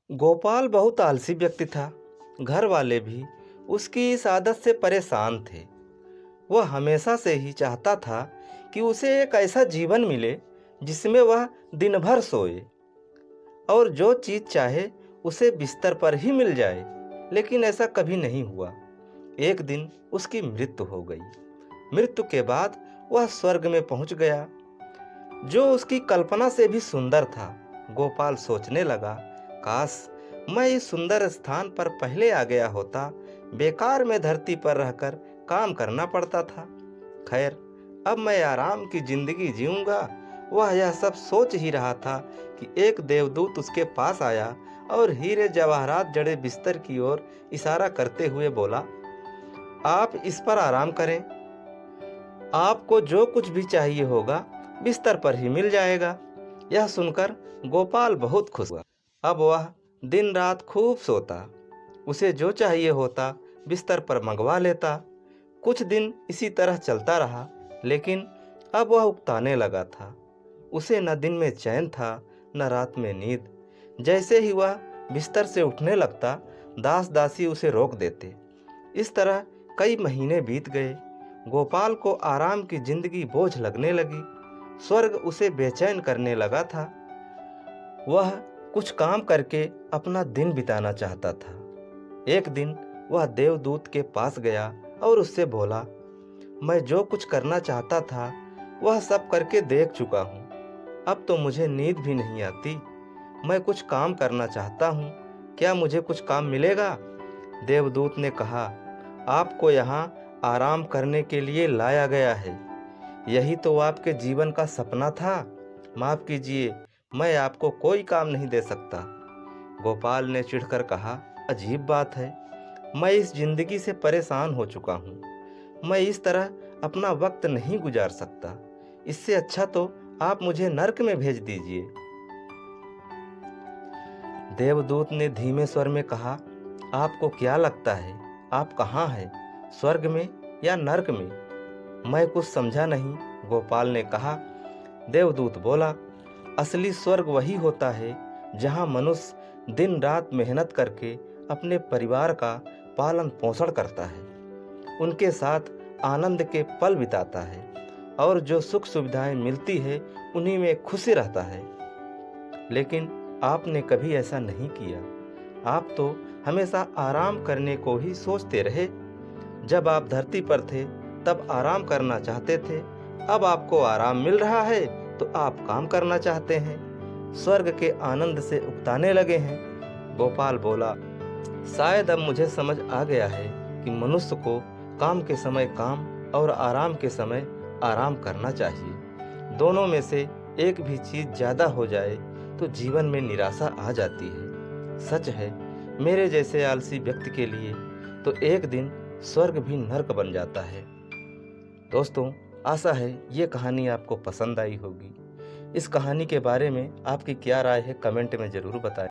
गोपाल बहुत आलसी व्यक्ति था। घर वाले भी उसकी इस आदत से परेशान थे। वह हमेशा से ही चाहता था कि उसे एक ऐसा जीवन मिले जिसमें वह दिन भर सोए और जो चीज़ चाहे उसे बिस्तर पर ही मिल जाए। लेकिन ऐसा कभी नहीं हुआ। एक दिन उसकी मृत्यु हो गई। मृत्यु के बाद वह स्वर्ग में पहुंच गया, जो उसकी कल्पना से भी सुंदर था। गोपाल सोचने लगा, काश मैं इस सुंदर स्थान पर पहले आ गया होता। बेकार में धरती पर रहकर काम करना पड़ता था। खैर, अब मैं आराम की जिंदगी जीऊंगा। वह यह सब सोच ही रहा था कि एक देवदूत उसके पास आया और हीरे जवाहरात जड़े बिस्तर की ओर इशारा करते हुए बोला, आप इस पर आराम करें। आपको जो कुछ भी चाहिए होगा बिस्तर पर ही मिल जाएगा। यह सुनकर गोपाल बहुत खुश हुआ। अब वह दिन रात खूब सोता। उसे जो चाहिए होता बिस्तर पर मंगवा लेता। कुछ दिन इसी तरह चलता रहा, लेकिन अब वह उकताने लगा था। उसे न दिन में चैन था न रात में नींद। जैसे ही वह बिस्तर से उठने लगता, दास दासी उसे रोक देते। इस तरह कई महीने बीत गए। गोपाल को आराम की जिंदगी बोझ लगने लगी। स्वर्ग उसे बेचैन करने लगा था। वह कुछ काम करके अपना दिन बिताना चाहता था। एक दिन वह देवदूत के पास गया और उससे बोला, मैं जो कुछ करना चाहता था वह सब करके देख चुका हूँ। अब तो मुझे नींद भी नहीं आती। मैं कुछ काम करना चाहता हूँ, क्या मुझे कुछ काम मिलेगा? देवदूत ने कहा, आपको यहाँ आराम करने के लिए लाया गया है। यही तो आपके जीवन का सपना था। माफ कीजिए, मैं आपको कोई काम नहीं दे सकता। गोपाल ने चिढ़कर कहा, अजीब बात है, मैं इस जिंदगी से परेशान हो चुका हूँ। मैं इस तरह अपना वक्त नहीं गुजार सकता। इससे अच्छा तो आप मुझे नर्क में भेज दीजिए। देवदूत ने धीमे स्वर में कहा, आपको क्या लगता है आप कहाँ हैं, स्वर्ग में या नर्क में? मैं कुछ समझा नहीं, गोपाल ने कहा। देवदूत बोला, असली स्वर्ग वही होता है जहाँ मनुष्य दिन रात मेहनत करके अपने परिवार का पालन पोषण करता है, उनके साथ आनंद के पल बिताता है और जो सुख सुविधाएं मिलती है उन्हीं में खुशी रहता है। लेकिन आपने कभी ऐसा नहीं किया। आप तो हमेशा आराम करने को ही सोचते रहे। जब आप धरती पर थे तब आराम करना चाहते थे। अब आपको आराम मिल रहा है तो आप काम करना चाहते हैं। स्वर्ग के आनंद से उकताने लगे हैं। गोपाल बोला, शायद अब मुझे समझ आ गया है कि मनुष्य को काम के समय काम और आराम के समय आराम करना चाहिए। दोनों में से एक भी चीज़ ज़्यादा हो जाए तो जीवन में निराशा आ जाती है। सच है, मेरे जैसे आलसी व्यक्ति के लिए तो एक दिन स्वर्ग भी नर्क बन जाता है। दोस्तों, आशा है ये कहानी आपको पसंद आई होगी। इस कहानी के बारे में आपकी क्या राय है, कमेंट में ज़रूर बताएं।